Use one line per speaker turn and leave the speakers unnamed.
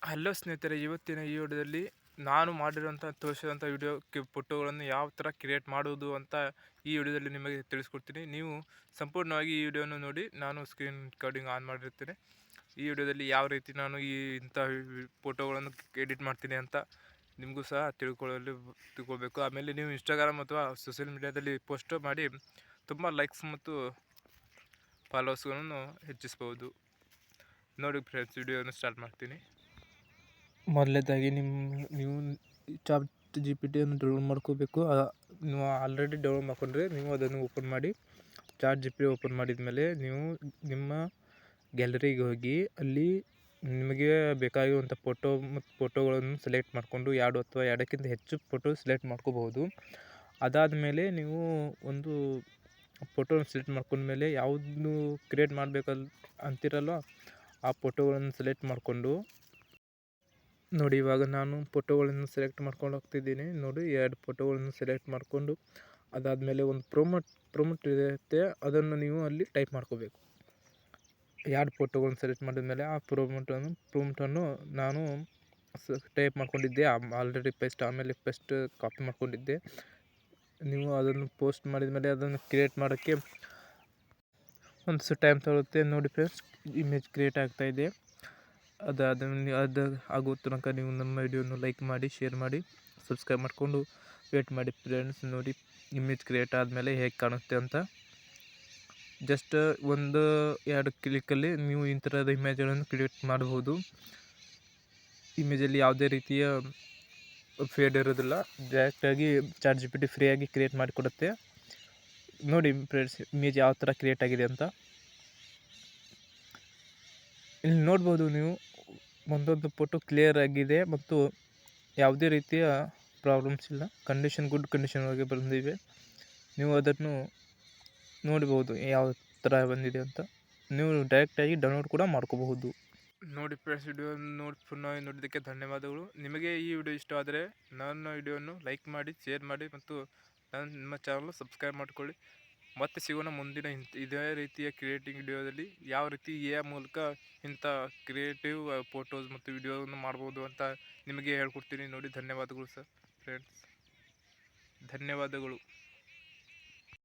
Hello ಸ್ನೇಹಿತರೆ, ಇವತ್ತಿನ ಈ ವಿಡಿಯೋದಲ್ಲಿ ನಾನು ಮಾಡಿರೋಂಥ ತೋರಿಸಿರೋಂಥ ಫೋಟೋಗಳನ್ನು ಯಾವ ಥರ ಕ್ರಿಯೇಟ್ ಮಾಡುವುದು ಅಂತ ಈ ವಿಡಿಯೋದಲ್ಲಿ ನಿಮಗೆ ತಿಳಿಸ್ಕೊಡ್ತೀನಿ. ನೀವು ಸಂಪೂರ್ಣವಾಗಿ ಈ ವಿಡಿಯೋನ ನೋಡಿ. ನಾನು ಸ್ಕ್ರೀನ್ ರೆಕಾರ್ಡಿಂಗ್ ಆನ್ ಮಾಡಿರ್ತೇನೆ. ಈ ವಿಡಿಯೋದಲ್ಲಿ ಯಾವ ರೀತಿ ನಾನು ಇಂಥ ಫೋಟೋಗಳನ್ನು ಎಡಿಟ್ ಮಾಡ್ತೀನಿ ಅಂತ ನಿಮಗೂ ಸಹ ತಿಳ್ಕೊಳ್ಬೇಕು. ಆಮೇಲೆ ನೀವು ಇನ್ಸ್ಟಾಗ್ರಾಮ್ ಅಥವಾ ಸೋಷಿಯಲ್ ಮೀಡಿಯಾದಲ್ಲಿ ಪೋಸ್ಟ್ ಮಾಡಿ ತುಂಬ ಲೈಕ್ಸ್ ಮತ್ತು ಫಾಲೋವರ್ಸ್ಗಳನ್ನು ಹೆಚ್ಚಿಸ್ಬೋದು. ನೋಡಿ ಫ್ರೆಂಡ್ಸ್, ವಿಡಿಯೋನ ಸ್ಟಾರ್ಟ್ ಮಾಡ್ತೀನಿ. ಮೊದಲನೇದಾಗಿ ನೀವು ಚಾಟ್ GPT ಡೌನ್ಲೋಡ್ ಮಾಡ್ಕೋಬೇಕು. ನೀವು ಆಲ್ರೆಡಿ ಡೌನ್ಲೋಡ್ ಮಾಡ್ಕೊಂಡ್ರೆ ನೀವು ಅದನ್ನು ಓಪನ್ ಮಾಡಿ. ಚಾಟ್ GPT ಓಪನ್ ಮಾಡಿದ ಮೇಲೆ ನೀವು ನಿಮ್ಮ ಗ್ಯಾಲರಿಗೆ ಹೋಗಿ ಅಲ್ಲಿ ನಿಮಗೆ ಬೇಕಾಗಿರುವಂಥ ಫೋಟೋಗಳನ್ನು ಸೆಲೆಕ್ಟ್ ಮಾಡಿಕೊಂಡು 2 ಅಥವಾ 2ಕ್ಕಿಂತ ಹೆಚ್ಚು ಫೋಟೋ ಸೆಲೆಕ್ಟ್ ಮಾಡ್ಕೋಬಹುದು. ಅದಾದ ಮೇಲೆ ನೀವು ಒಂದು ಫೋಟೋನ ಸೆಲೆಕ್ಟ್ ಮಾಡ್ಕೊಂಡ್ಮೇಲೆ ಯಾವುದು ಕ್ರಿಯೇಟ್ ಅಂತಿರಲ್ಲ ಆ ಫೋಟೋಗಳನ್ನು ಸೆಲೆಕ್ಟ್ ಮಾಡಿಕೊಂಡು ನೋಡಿ. ಇವಾಗ ನಾನು ಫೋಟೋಗಳನ್ನು ಸೆಲೆಕ್ಟ್ ಮಾಡ್ಕೊಂಡು ಹೋಗ್ತಿದ್ದೀನಿ. ನೋಡಿ, 2 ಫೋಟೋಗಳನ್ನು ಸೆಲೆಕ್ಟ್ ಮಾಡಿಕೊಂಡು ಅದಾದಮೇಲೆ ಒಂದು ಪ್ರೊಮೋಟ್ ಇರುತ್ತೆ, ಅದನ್ನು ನೀವು ಅಲ್ಲಿ ಟೈಪ್ ಮಾಡ್ಕೋಬೇಕು. 2 ಫೋಟೋಗಳನ್ನು ಸೆಲೆಕ್ಟ್ ಮಾಡಿದ ಮೇಲೆ ಆ ಪ್ರೊಮೋಟನ್ನು ನಾನು ಟೈಪ್ ಮಾಡ್ಕೊಂಡಿದ್ದೆ ಆಲ್ರೆಡಿ. ಆಮೇಲೆ ಕಾಪಿ ಮಾಡ್ಕೊಂಡಿದ್ದೆ. ನೀವು ಅದನ್ನು ಪೋಸ್ಟ್ ಮಾಡಿದ ಮೇಲೆ ಅದನ್ನು ಕ್ರಿಯೇಟ್ ಮಾಡೋಕ್ಕೆ ಒಂದು ಟೈಮ್ ತಗೊಳುತ್ತೆ. ನೋಡಿ ಫ್ರೆಂಡ್ಸ್, ಇಮೇಜ್ ಕ್ರಿಯೇಟ್ ಆಗ್ತಾಯಿದೆ. ಅದು ಆಗೋ ತನಕ ನೀವು ನಮ್ಮ ವಿಡಿಯೋನ ಲೈಕ್ ಮಾಡಿ, ಶೇರ್ ಮಾಡಿ, ಸಬ್ಸ್ಕ್ರೈಬ್ ಮಾಡಿಕೊಂಡು ವೇಟ್ ಮಾಡಿ ಫ್ರೆಂಡ್ಸ್. ನೋಡಿ ಇಮೇಜ್ ಕ್ರಿಯೇಟ್ ಆದಮೇಲೆ ಹೇಗೆ ಕಾಣುತ್ತೆ ಅಂತ. ಜಸ್ಟ್ 1-2 ಕ್ಲಿಕ್ಕಲ್ಲಿ ನೀವು ಈ ಥರದ ಇಮೇಜ್ಗಳನ್ನು ಕ್ರಿಯೇಟ್ ಮಾಡಬಹುದು. ಇಮೇಜಲ್ಲಿ ಯಾವುದೇ ರೀತಿಯ ಫೇಡ್ ಇರೋದಿಲ್ಲ. ಡೈರೆಕ್ಟಾಗಿ ಚಾಟ್ GPT ಫ್ರೀಯಾಗಿ ಕ್ರಿಯೇಟ್ ಮಾಡಿಕೊಡುತ್ತೆ. ನೋಡಿ ಫ್ರೆಂಡ್ಸ್, ಇಮೇಜ್ ಯಾವ ಥರ ಕ್ರಿಯೇಟ್ ಆಗಿದೆ ಅಂತ ಇಲ್ಲಿ ನೋಡ್ಬೋದು. ನೀವು ಒಂದೊಂದು ಫೋಟೋ ಕ್ಲಿಯರ್ ಆಗಿದೆ ಮತ್ತು ಯಾವುದೇ ರೀತಿಯ ಪ್ರಾಬ್ಲಮ್ಸ್ ಇಲ್ಲ. ಗುಡ್ ಕಂಡೀಷನ್ ಒಳಗೆ ಬಂದಿವೆ. ನೀವು ಅದನ್ನು ನೋಡ್ಬೋದು ಯಾವ ಥರ ಬಂದಿದೆ ಅಂತ. ನೀವು ಡೈರೆಕ್ಟಾಗಿ ಡೌನ್ಲೋಡ್ ಕೂಡ ಮಾಡ್ಕೋಬಹುದು. ನೋಡಿ ಫ್ರೆಂಡ್ಸ್, ವಿಡಿಯೋ ನೋಡಿದ್ದಕ್ಕೆ ಧನ್ಯವಾದಗಳು. ನಿಮಗೆ ಈ ವಿಡಿಯೋ ಇಷ್ಟ ಆದರೆ ನನ್ನ ವಿಡಿಯೋವನ್ನು ಲೈಕ್ ಮಾಡಿ, ಶೇರ್ ಮಾಡಿ ಮತ್ತು ನಮ್ಮ ಚಾನಲ್ ಸಬ್ಸ್ಕ್ರೈಬ್ ಮಾಡಿಕೊಳ್ಳಿ. ಮತ್ತೆ ಸಿಗೋಣ ಮುಂದಿನ ಇದೇ ರೀತಿಯ ಕ್ರಿಯೇಟಿಂಗ್ ವಿಡಿಯೋದಲ್ಲಿ. ಯಾವ ರೀತಿ AI ಮೂಲಕ ಇಂಥ ಕ್ರಿಯೇಟಿವ್ ಫೋಟೋಸ್ ಮತ್ತು ವಿಡಿಯೋವನ್ನು ಮಾಡ್ಬೋದು ಅಂತ ನಿಮಗೆ ಹೇಳ್ಕೊಡ್ತೀನಿ. ನೋಡಿ, ಧನ್ಯವಾದಗಳು ಸರ್ ಫ್ರೆಂಡ್ಸ್, ಧನ್ಯವಾದಗಳು.